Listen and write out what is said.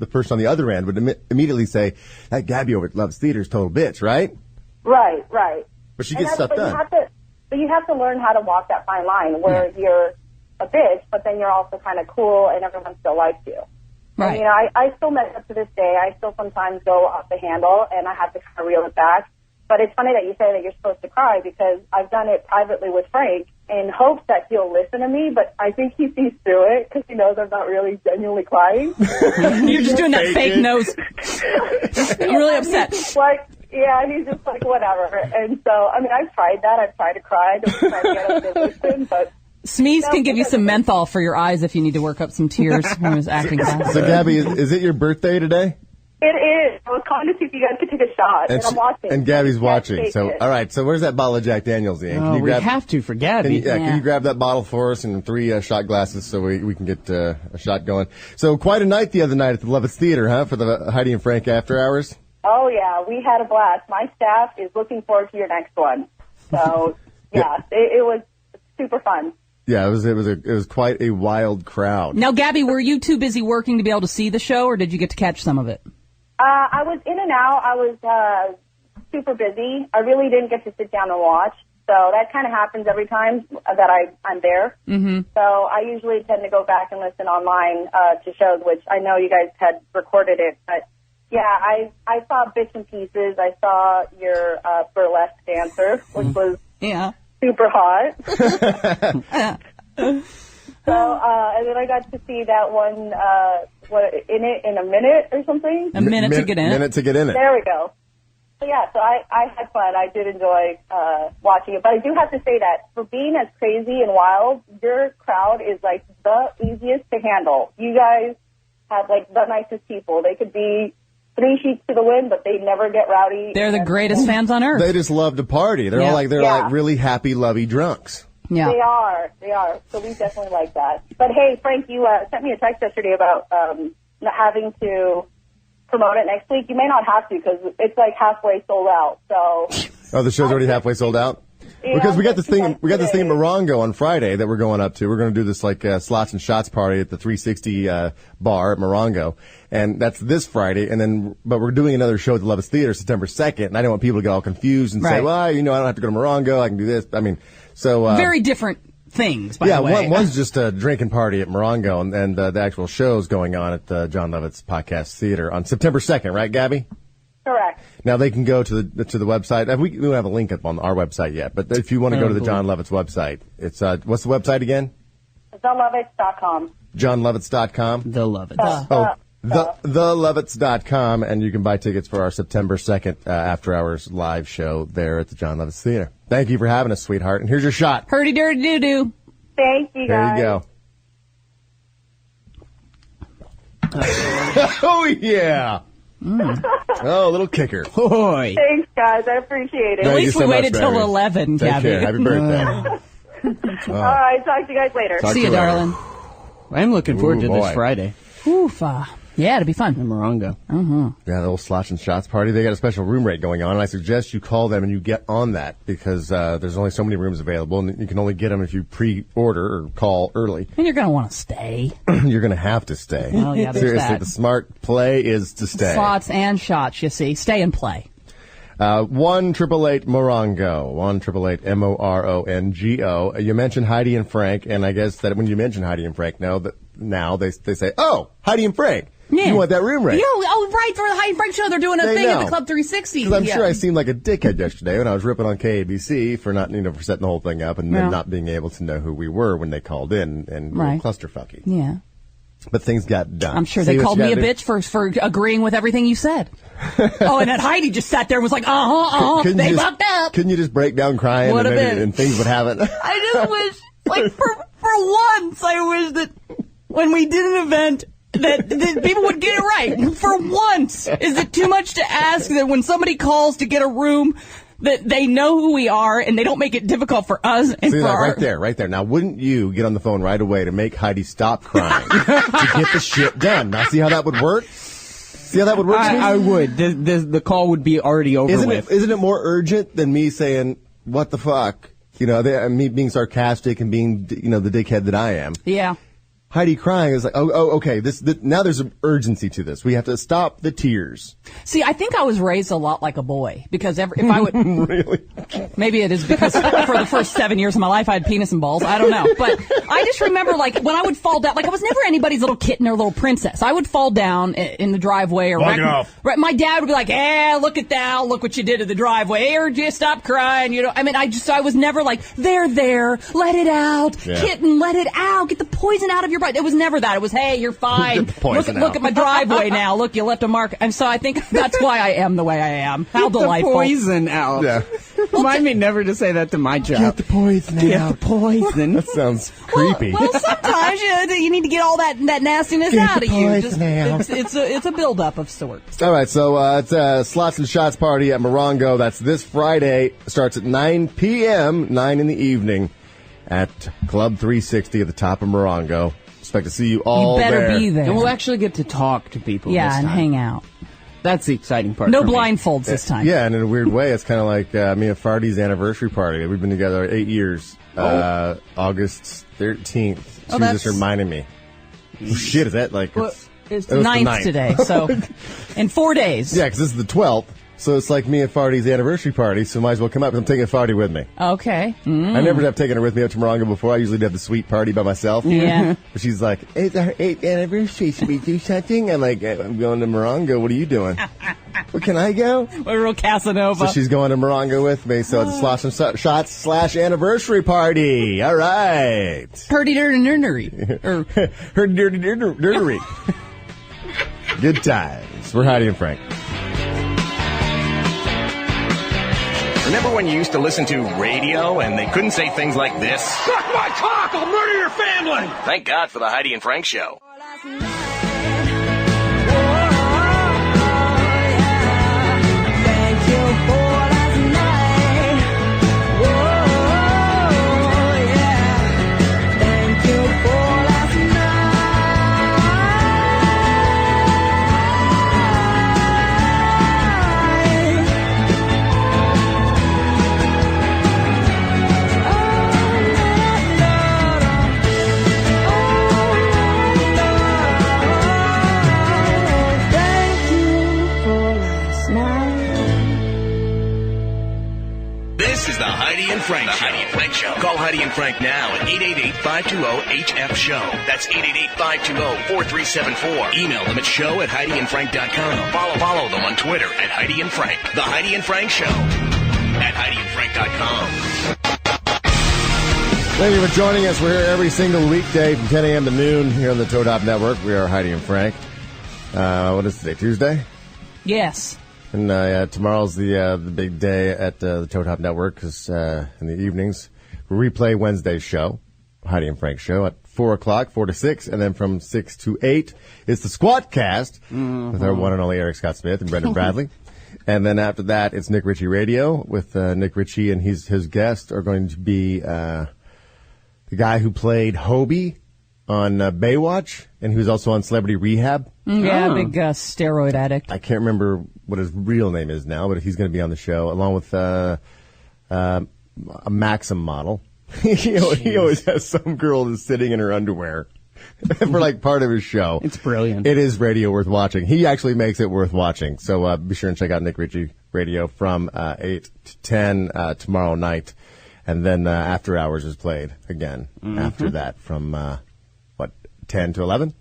the person on the other end would immediately say, that Gabby over at Loves Theater is total bitch, right? Right. But she gets stuff done. But you have to learn how to walk that fine line where you're a bitch, but then you're also kind of cool and everyone still likes you. Right. And, I still mess up to this day. I still sometimes go off the handle, and I have to kind of reel it back. But it's funny that you say that you're supposed to cry, because I've done it privately with Frank in hopes that he'll listen to me, but I think he sees through it because he knows I'm not really genuinely crying. You're just doing that fake nose. You're really upset. He's just like, whatever. And so, I've tried that. I've tried to cry to try to get him to listen, but... Smeeze can give you some menthol for your eyes if you need to work up some tears when his acting class. So, Gabby, is it your birthday today? It is. I was calling to see if you guys could take a shot, and I'm watching. And Gabby's watching. So, all right. So, where's that bottle of Jack Daniels, Ian? We have to for Gabby. Can you grab that bottle for us and 3 shot glasses so we can get a shot going? So, quite a night the other night at the Lovitz Theater, huh, for the Heidi and Frank After Hours? Oh, yeah. We had a blast. My staff is looking forward to your next one. So, it was super fun. Yeah, it was quite a wild crowd. Now, Gabby, were you too busy working to be able to see the show, or did you get to catch some of it? I was in and out. I was super busy. I really didn't get to sit down and watch. So that kind of happens every time that I'm there. Mm-hmm. So I usually tend to go back and listen online to shows, which I know you guys had recorded it. But, yeah, I saw bits and pieces. I saw your burlesque dancer, which was super hot. So, and then I got to see that one, in a minute or something? A minute to get in it. Minute to get in it. There we go. So, yeah, so I had fun. I did enjoy watching it. But I do have to say that for being as crazy and wild, your crowd is, like, the easiest to handle. You guys have, like, the nicest people. They could be 3 sheets to the wind, but they never get rowdy. They're the greatest fans on earth. They just love to party. They're all like really happy, lovey drunks. Yeah. They are. So we definitely like that. But hey, Frank, you sent me a text yesterday about not having to promote it next week. You may not have to because it's like halfway sold out. So. The show's already halfway sold out? Yeah, because we got this thing in Morongo on Friday that we're going up to. We're going to do this like slots and shots party at the 360 bar at Morongo, and that's this Friday. But we're doing another show at the Lovitz Theater September 2nd, and I don't want people to get all confused and say, well, I don't have to go to Morongo. I can do this. Very different things. By the way. One's just a drinking party at Morongo, and the actual show's going on at John Lovitz Podcast Theater on September 2nd, right, Gabby? Correct. Now they can go to the website. We don't have a link up on our website yet, but if you want to go to the John Lovitz website, it's what's the website again? TheLovitz.com. JohnLovitz.com. The Lovitz. TheLovitz.com, and you can buy tickets for our September 2nd After Hours live show there at the John Lovitz Theater. Thank you for having us, sweetheart. And here's your shot. Hurdy dirty doo doo. Thank you, guys. There you go. Oh yeah. Oh, a little kicker. Boy. Thanks, guys. I appreciate it. At least we waited till 11, Take Gabby. care. Happy birthday. All right. Talk to you guys later. See you, darling. I'm looking forward to this Friday. Oof. Yeah, it'll be fun. In Morongo. Yeah, the old Slots and Shots party. They got a special room rate going on, and I suggest you call them and you get on that because there's only so many rooms available, and you can only get them if you pre-order or call early. And you're going to want to stay. You're going to have to stay. Well, yeah, there's Seriously, that. the smart play is to stay. Slots and shots, you see. Stay and play. 1-888 Morongo. 1-888 MORONGO. You mentioned Heidi and Frank, and I guess that when you mention Heidi and Frank, now they say, oh, Heidi and Frank. Yeah. You want that room rate? Right, for the Heidi and Frank show. They're doing a thing at the Club 360. Because I'm sure I seemed like a dickhead yesterday when I was ripping on KABC for not, for setting the whole thing up and then not being able to know who we were when they called in and clusterfucky. Yeah. But things got done. I'm sure they called me a bitch for agreeing with everything you said. And then Heidi just sat there and was like, they fucked up. Couldn't you just break down crying and things would happen? I just wish, for once, I wish that when we did an event that people would get it right. For once. Is it too much to ask that when somebody calls to get a room that they know who we are and they don't make it difficult for us and See that right there. Now, wouldn't you get on the phone right away to make Heidi stop crying to get the shit done? Now, see how that would work? See how that would work? I would. The call would be already over with. Isn't it more urgent than me saying, what the fuck? Me being sarcastic and being, the dickhead that I am. Yeah. Heidi crying is like, okay, now there's an urgency to this. We have to stop the tears. See, I think I was raised a lot like a boy because if I would really, maybe it is because for the first 7 years of my life I had penis and balls. I don't know, but I just remember like when I would fall down, like I was never anybody's little kitten or little princess. I would fall down in the driveway or my dad would be like, look at that, look what you did to the driveway, or just stop crying. You know, I mean, I was never like there, let it out, kitten, let it out, get the poison out of your. It was never that. It was, hey, you're fine. Look at my driveway now. Look, you left a mark. And so I think that's why I am the way I am. How delightful. The poison out. Yeah. Remind me never to say that to my job. Get the poison out. Get the poison. That sounds creepy. Well, sometimes you need to get all that nastiness out of you. It's a buildup of sorts. All right, so it's a Slots and Shots party at Morongo. That's this Friday. Starts at 9 p.m., 9 in the evening at Club 360 at the top of Morongo. Expect to see you all there. You better be there. And we'll actually get to talk to people Yeah, this time. and hang out. That's the exciting part. No for me. blindfolds this time. Yeah, and in a weird way, it's kind of like me and Fardy's anniversary party. We've been together 8 years. August 13th. She was just reminding me. Oh, shit, is that like... Well, it's the 9th today, so in 4 days. Yeah, because this is the 12th. So it's like me and Fardy's anniversary party, so might as well come up. I'm taking Fardy with me. Okay. I never have taken her with me up to Morongo before. I usually have the sweet party by myself. Yeah. But she's like, it's our 8th anniversary. Should we do something? I'm like, I'm going to Morongo. What are you doing? Well, can I go? We're real Casanova. So she's going to Morongo with me. So it's a Slots and Shots / anniversary party. All right. Hurdy-dirty-nerdery. Hurdy-dirty-dirty. Good times. We're Heidi and Frank. Remember when you used to listen to radio and they couldn't say things like this? Suck my cock! I'll murder your family! Thank God for the Heidi and Frank show. Frank the Heidi and Frank Show. Call Heidi and Frank now at 888-520-HF-SHOW. That's 888-520-4374. Email them at show@HeidiandFrank.com. Follow them on Twitter at Heidi and Frank. The Heidi and Frank Show at HeidiandFrank.com. Thank you for joining us. We're here every single weekday from 10 a.m. to noon here on the Toe Top Network. We are Heidi and Frank. What is today, Tuesday? Yes. And tomorrow's the big day at the Toe Top Network because in the evenings we replay Wednesday's show, Heidi and Frank show at 4 o'clock, 4 to 6, and then from 6 to 8 is the Squatcast with our one and only Eric Scott Smith and Brendan Bradley. And then after that, it's Nick Ritchie Radio with Nick Ritchie, and his guests are going to be the guy who played Hobie on Baywatch, and he was also on Celebrity Rehab. Yeah, big steroid addict. I can't remember what his real name is now, but he's going to be on the show, along with a Maxim model. He always has some girl that's sitting in her underwear for like part of his show. It's brilliant. It is radio worth watching. He actually makes it worth watching. So be sure and check out Nick Ritchie Radio from 8 to 10 tomorrow night. And then After Hours is played again after that from, 10 to 11?